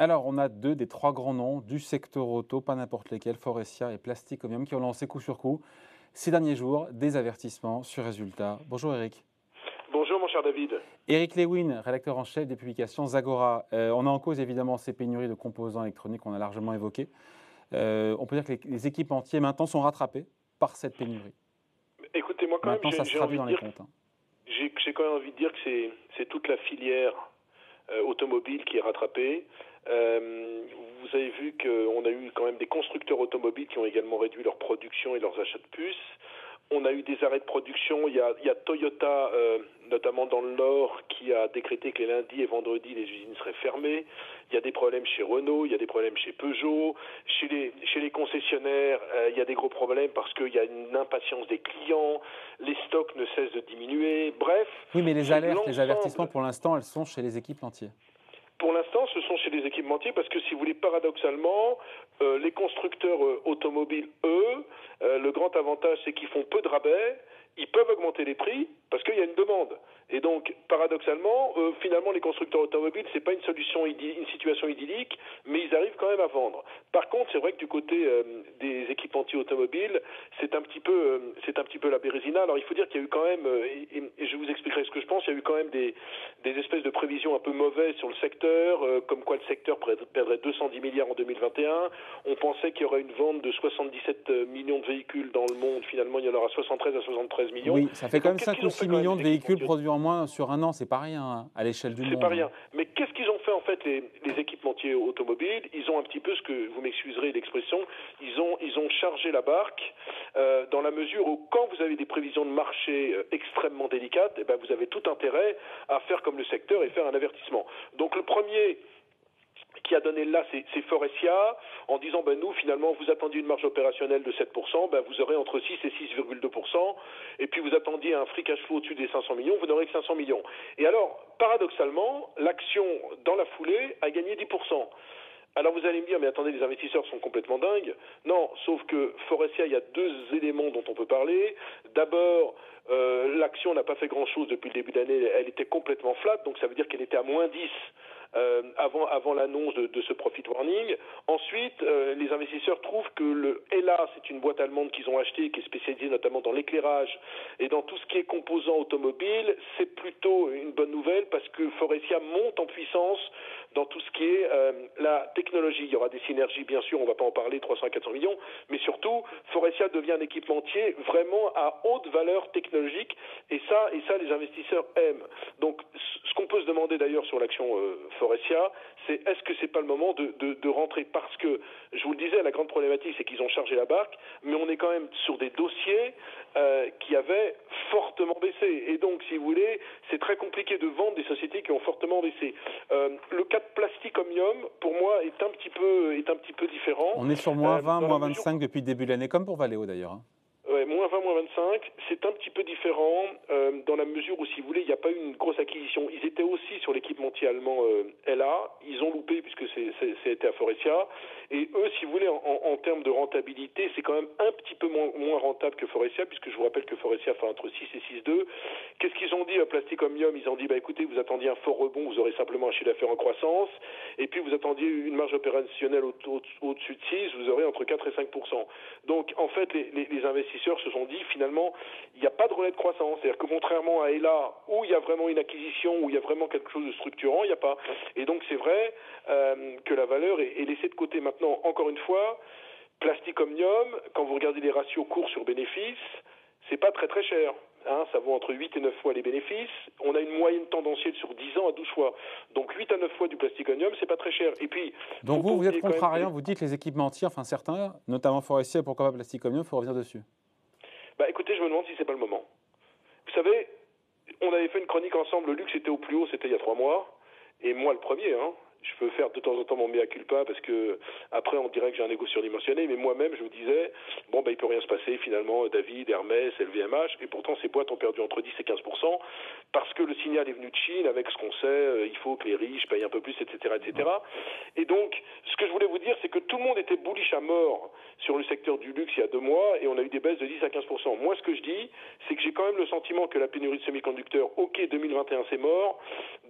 Alors, on a deux des trois grands noms du secteur auto, pas n'importe lesquels, Forestia et Plastic Omnium, qui ont lancé coup sur coup ces derniers jours des avertissements sur résultats. Bonjour Eric. Bonjour mon cher David. Eric Lewin, rédacteur en chef des publications Zagora. On a en cause évidemment ces pénuries de composants électroniques qu'on a largement évoquées. On peut dire que les équipementiers maintenant sont rattrapés par cette pénurie. Écoutez, moi quand même, Maintenant, ça se j'ai traduit envie de dans les dire, comptes. j'ai quand même envie de dire que c'est toute la filière automobile qui est rattrapée. Vous avez vu qu'on a eu quand même des constructeurs automobiles qui ont également réduit leur production et leurs achats de puces. On a eu des arrêts de production. Il y a Toyota, notamment dans le Nord, qui a décrété que les lundis et vendredis, les usines seraient fermées. Il y a des problèmes chez Renault, il y a des problèmes chez Peugeot. Chez les concessionnaires, il y a des gros problèmes parce qu'il y a une impatience des clients. Les stocks ne cessent de diminuer. Bref, Oui, mais les c'est alertes, les avertissements, l'ensemble. pour l'instant, elles sont chez les équipementiers. Pour l'instant, ce sont chez les équipementiers parce que, si vous voulez, paradoxalement, les constructeurs automobiles, eux, le grand avantage, c'est qu'ils font peu de rabais, ils peuvent augmenter les prix parce qu'il y a une demande. Et donc, paradoxalement, finalement, les constructeurs automobiles, c'est pas une situation idyllique, mais ils arrivent quand même à vendre. Par contre, c'est vrai que du côté des équipementiers automobiles, c'est un petit peu la bérésina. Alors, il faut dire qu'il y a eu quand même, et je vous expliquerai ce que je pense, il y a eu quand même des espèces de prévisions un peu mauvaises sur le secteur, comme quoi le secteur perdrait 210 milliards en 2021. On pensait qu'il y aurait une vente de 77 millions de véhicules dans le monde. Finalement, il y en aura 73 à 73 millions. Oui, ça fait Et quand donc, même qu'est-ce 5 qu'ils ou ont fait 6 quand même, millions de les véhicules équipementiers? produits en moins sur un an, c'est pas rien hein, à l'échelle du C'est pas monde. rien. Mais qu'est-ce qu'ils ont fait en fait, les équipementiers automobiles? Ils ont un petit peu, ce que vous m'excuserez l'expression, ils ont chargé la barque dans la mesure où, quand vous avez des prévisions de marché extrêmement délicates, eh ben, vous avez tout intérêt à faire comme le secteur et faire un avertissement. Donc le premier qui a donné là, c'est Forestia, en disant, ben nous, finalement, vous attendiez une marge opérationnelle de 7%, ben vous aurez entre 6 et 6,2%, et puis vous attendiez un free cash flow au-dessus des 500 millions, vous n'aurez que 500 millions. Et alors, paradoxalement, l'action, dans la foulée, a gagné 10%. Alors vous allez me dire, mais attendez, les investisseurs sont complètement dingues. Non, sauf que Forestia, il y a deux éléments dont on peut parler. D'abord, l'action n'a pas fait grand-chose depuis le début d'année, elle était complètement flat, donc ça veut dire qu'elle était à moins 10 avant l'annonce de ce profit warning. Ensuite, les investisseurs trouvent que le HELLA, c'est une boîte allemande qu'ils ont achetée, qui est spécialisée notamment dans l'éclairage et dans tout ce qui est composants automobiles. C'est plutôt une bonne nouvelle parce que Forestia monte en puissance dans tout ce qui est la technologie. Il y aura des synergies, bien sûr, on ne va pas en parler, 300 à 400 millions, mais surtout, Forestia devient un équipementier vraiment à haute valeur technologique, et ça les investisseurs aiment. Donc, ce qu'on peut se demander d'ailleurs sur l'action Forestia, c'est est-ce que c'est pas le moment de rentrer, parce que, je vous le disais, la grande problématique, c'est qu'ils ont chargé la barque, mais on est quand même sur des dossiers qui avaient fortement baissé. Et donc, si vous voulez, c'est très compliqué de vendre des sociétés qui ont fortement baissé. Le cas de Plastic Omnium, pour moi, est un petit peu différent. On est sur moins 20, Dans la moins mesure 25 depuis le début de l'année, comme pour Valeo d'ailleurs. Ouais, moins 20, moins 25, c'est un petit peu différent dans la mesure où, si vous voulez, il n'y a pas eu une grosse acquisition. Ils étaient aussi sur l'équipementier allemand LA, ils ont loupé puisque c'était à Forestia, et eux, si vous voulez, en termes de rentabilité, c'est quand même un petit peu moins rentable que Forestia, puisque je vous rappelle que Forestia fait entre 6 et 6,2. Qu'est-ce qu'ils ont dit à Plastic Omnium? Ils ont dit, bah écoutez, vous attendiez un fort rebond, vous aurez simplement un chiffre d'affaires en croissance, et puis vous attendiez une marge opérationnelle au-dessus de 6, vous aurez entre 4 et 5%. Donc, en fait, les investisseurs se sont dit, finalement, il n'y a pas de relais de croissance. C'est-à-dire que, contrairement à ELA, où il y a vraiment une acquisition, où il y a vraiment quelque chose de structurant, il n'y a pas. Et donc, c'est vrai que la valeur est laissée de côté. Maintenant, encore une fois, Plastic Omnium, quand vous regardez les ratios cours sur bénéfices, c'est pas très très cher. Ça vaut entre 8 et 9 fois les bénéfices. On a une moyenne tendancielle sur 10 ans à 12 fois. Donc 8 à 9 fois du Plastic Omnium, c'est pas très cher. Et puis, Donc faut pas vous êtes oublier quand même contrariant, vous dites les équipementiers, enfin certains, notamment Forestia et pourquoi pas Plastic Omnium, il faut revenir dessus. Bah écoutez, je me demande si c'est pas le moment. Vous savez, on avait fait une chronique ensemble, le luxe était au plus haut, c'était il y a 3 mois, et moi le premier, je peux faire de temps en temps mon mea culpa parce que après on dirait que j'ai un égo surdimensionné, mais moi-même je me disais, bon il peut rien se passer finalement, David, Hermès, LVMH, et pourtant ces boîtes ont perdu entre 10 et 15% parce que le signal est venu de Chine avec ce qu'on sait, il faut que les riches payent un peu plus, etc., etc. Et donc, ce que je voulais vous dire, c'est que tout le monde était bullish à mort sur le secteur du luxe il y a 2 mois, et on a eu des baisses de 10 à 15%. Moi, ce que je dis, c'est que j'ai quand même le sentiment que la pénurie de semi-conducteurs, ok, 2021 c'est mort,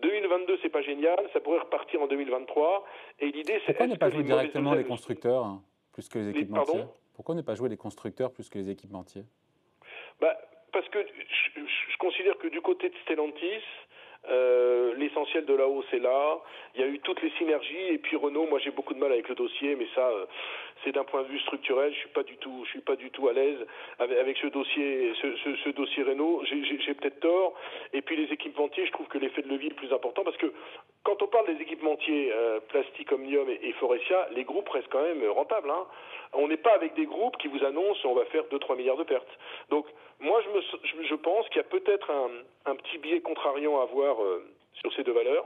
2022 c'est pas génial, ça pourrait repartir en 2023. Et l'idée c'est... Pourquoi ne pas jouer directement les constructeurs hein, plus que les équipementiers? Pardon? Pourquoi ne pas jouer les constructeurs plus que les équipementiers? Parce que je considère que du côté de Stellantis, l'essentiel de la hausse est là. Il y a eu toutes les synergies et puis Renault, moi j'ai beaucoup de mal avec le dossier, mais ça c'est d'un point de vue structurel. Je suis pas du tout à l'aise avec ce dossier, ce dossier Renault. J'ai peut-être tort. Et puis les équipementiers, je trouve que l'effet de levier est plus important parce que quand on parle des équipementiers Plastic Omnium et Faurecia, les groupes restent quand même rentables. Hein. On n'est pas avec des groupes qui vous annoncent on va faire 2-3 milliards de pertes. Donc moi je pense qu'il y a peut-être un petit biais contrariant à avoir sur ces deux valeurs.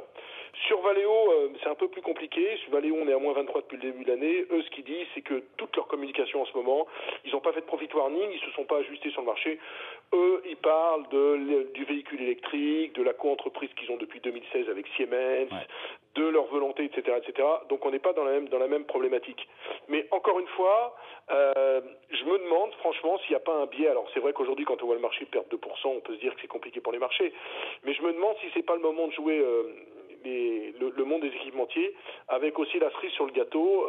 Sur Valeo, c'est un peu plus compliqué. Sur Valeo, on est à moins 23 depuis le début de l'année. Eux, ce qu'ils disent, c'est que toute leur communication en ce moment, ils n'ont pas fait de profit warning, ils ne se sont pas ajustés sur le marché. Eux, ils parlent du véhicule électrique, de la co-entreprise qu'ils ont depuis 2016 avec Siemens, de leur volonté, etc., etc. Donc on n'est pas dans la même problématique. Mais encore une fois, je me demande franchement s'il n'y a pas un biais. Alors c'est vrai qu'aujourd'hui, quand on voit le marché perdre 2%, on peut se dire que c'est compliqué pour les marchés. Mais je me demande si c'est pas le moment de jouer le monde des équipementiers, avec aussi la cerise sur le gâteau,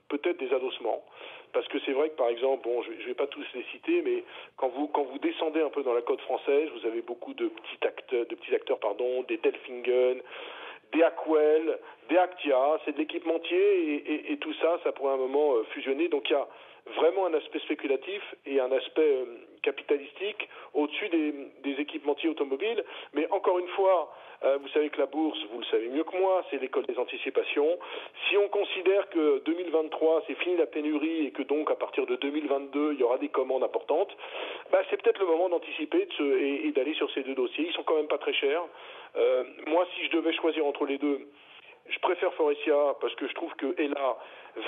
peut-être des adossements. Parce que c'est vrai que, par exemple, bon, je ne vais pas tous les citer, mais quand vous descendez un peu dans la côte française, vous avez beaucoup de petits acteurs, des Delfingen, des Acwell, des Actia, c'est de l'équipementier, et tout ça, ça pourrait à un moment fusionner. Donc il y a vraiment un aspect spéculatif et un aspect capitalistique au-dessus des équipementiers automobiles. Mais encore une fois, vous savez que la bourse, vous le savez mieux que moi, c'est l'école des anticipations. Si on considère que 2023, c'est fini la pénurie et que donc à partir de 2022, il y aura des commandes importantes, c'est peut-être le moment d'anticiper et d'aller sur ces deux dossiers. Ils sont quand même pas très chers. Moi, si je devais choisir entre les deux, je préfère Faurecia parce que je trouve que là,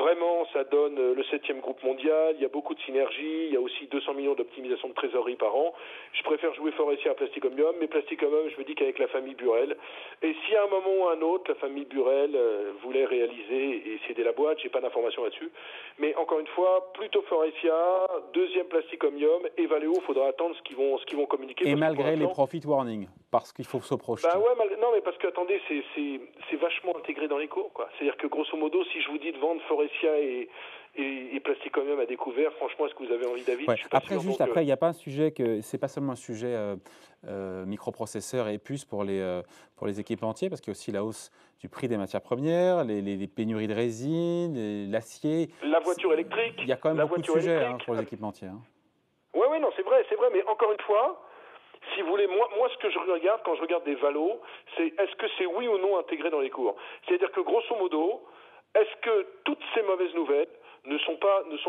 vraiment, ça donne le 7e groupe mondial. Il y a beaucoup de synergies. Il y a aussi 200 millions d'optimisation de trésorerie par an. Je préfère jouer Faurecia à Plastic Omnium. Mais Plastic Omnium, je me dis qu'avec la famille Burel, et si à un moment ou à un autre, la famille Burel voulait réaliser et céder la boîte, j'ai pas d'informations là-dessus. Mais encore une fois, plutôt Faurecia, deuxième Plastic Omnium, et Valeo, il faudra attendre ce qu'ils vont communiquer. Et malgré les profit warnings, parce qu'il faut se projeter. Non, mais parce que, attendez, c'est vachement intégré dans les cours, quoi. C'est-à-dire que, grosso modo, si je vous dis de vendre Faurecia et Plastic Omnium à découvert, franchement, est-ce que vous avez envie, David? Après, il n'y a pas un sujet c'est pas seulement un sujet microprocesseurs et puces pour les équipementiers, parce qu'il y a aussi la hausse du prix des matières premières, les pénuries de résine, l'acier. La voiture électrique. Il y a quand même beaucoup de sujets pour les équipementiers. Hein. Oui, non, c'est vrai, mais encore une fois, si vous voulez, moi, ce que je regarde quand je regarde des valos, c'est est-ce que c'est oui ou non intégré dans les cours? C'est-à-dire que, grosso modo, est-ce que toutes ces mauvaises nouvelles ne sont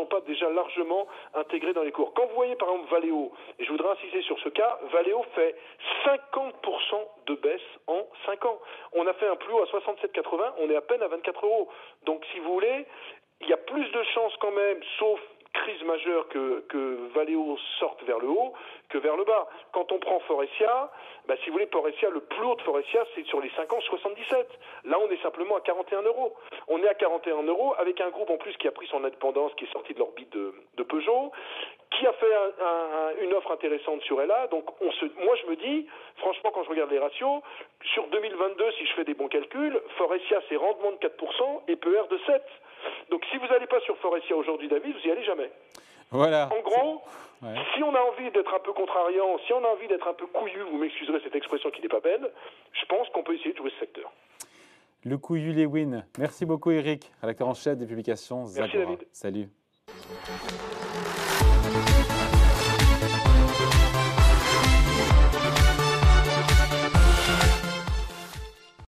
pas déjà largement intégrées dans les cours? Quand vous voyez, par exemple, Valeo, et je voudrais insister sur ce cas, Valeo fait 50% de baisse en 5 ans. On a fait un plus haut à 67,80, on est à peine à 24 €. Donc, si vous voulez, il y a plus de chances quand même, sauf crise majeure, que Valeo sorte vers le haut que vers le bas. Quand on prend Faurecia, si vous voulez, Faurecia, le plus haut de Faurecia, c'est sur les 5 ans 77. Là, on est simplement à 41 €. On est à 41 € avec un groupe en plus qui a pris son indépendance, qui est sorti de l'orbite de Peugeot, qui a fait une offre intéressante sur Ella. Donc, moi, je me dis, franchement, quand je regarde les ratios, sur 2022, si je fais des bons calculs, Faurecia, c'est rendement de 4% et PER de 7%. Donc, si vous n'allez pas sur Faurecia aujourd'hui, David, vous n'y allez jamais. Voilà. En gros, si on a envie d'être un peu contrariant, si on a envie d'être un peu couillu, vous m'excuserez cette expression qui n'est pas belle, je pense qu'on peut essayer de jouer ce secteur. Le couillu Lewin. Merci beaucoup, Eric, rédacteur en chef des publications Zagora. Merci, David. Salut.